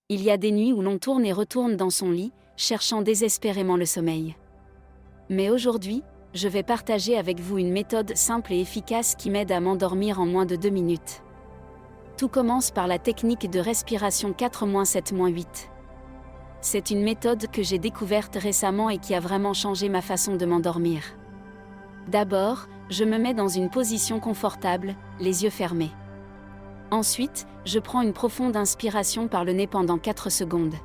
Il y a des nuits où l'on tourne et retourne dans son lit, cherchant désespérément le sommeil. Mais aujourd'hui, je vais partager avec vous une méthode simple et efficace qui m'aide à m'endormir en moins de 2 minutes. Tout commence par la technique de respiration 4-7-8. C'est une méthode que j'ai découverte récemment et qui a vraiment changé ma façon de m'endormir. D'abord, je me mets dans une position confortable, les yeux fermés. Ensuite, je prends une profonde inspiration par le nez pendant 4 secondes.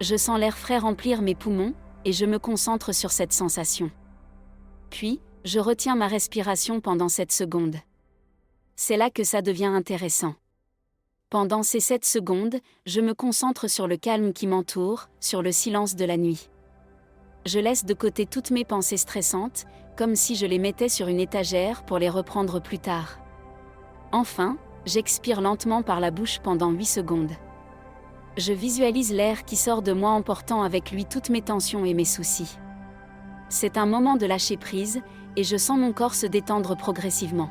Je sens l'air frais remplir mes poumons, et je me concentre sur cette sensation. Puis, je retiens ma respiration pendant 7 secondes. C'est là que ça devient intéressant. Pendant ces 7 secondes, je me concentre sur le calme qui m'entoure, sur le silence de la nuit. Je laisse de côté toutes mes pensées stressantes, comme si je les mettais sur une étagère pour les reprendre plus tard. Enfin, j'expire lentement par la bouche pendant 8 secondes. Je visualise l'air qui sort de moi emportant avec lui toutes mes tensions et mes soucis. C'est un moment de lâcher prise, et je sens mon corps se détendre progressivement.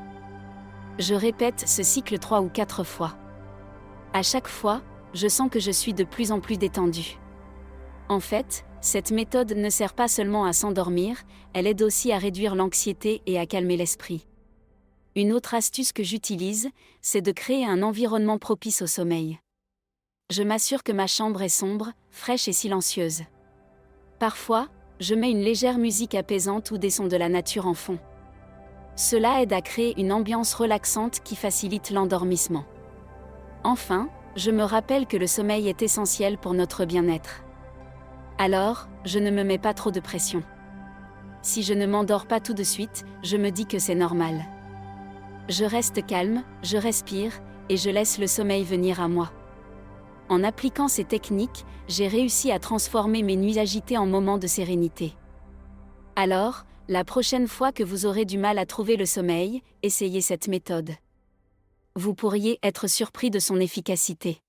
Je répète ce cycle 3 ou 4 fois. À chaque fois, je sens que je suis de plus en plus détendue. En fait, cette méthode ne sert pas seulement à s'endormir, elle aide aussi à réduire l'anxiété et à calmer l'esprit. Une autre astuce que j'utilise, c'est de créer un environnement propice au sommeil. Je m'assure que ma chambre est sombre, fraîche et silencieuse. Parfois, je mets une légère musique apaisante ou des sons de la nature en fond. Cela aide à créer une ambiance relaxante qui facilite l'endormissement. Enfin, je me rappelle que le sommeil est essentiel pour notre bien-être. Alors, je ne me mets pas trop de pression. Si je ne m'endors pas tout de suite, je me dis que c'est normal. Je reste calme, je respire, et je laisse le sommeil venir à moi. En appliquant ces techniques, j'ai réussi à transformer mes nuits agitées en moments de sérénité. Alors, la prochaine fois que vous aurez du mal à trouver le sommeil, essayez cette méthode. Vous pourriez être surpris de son efficacité.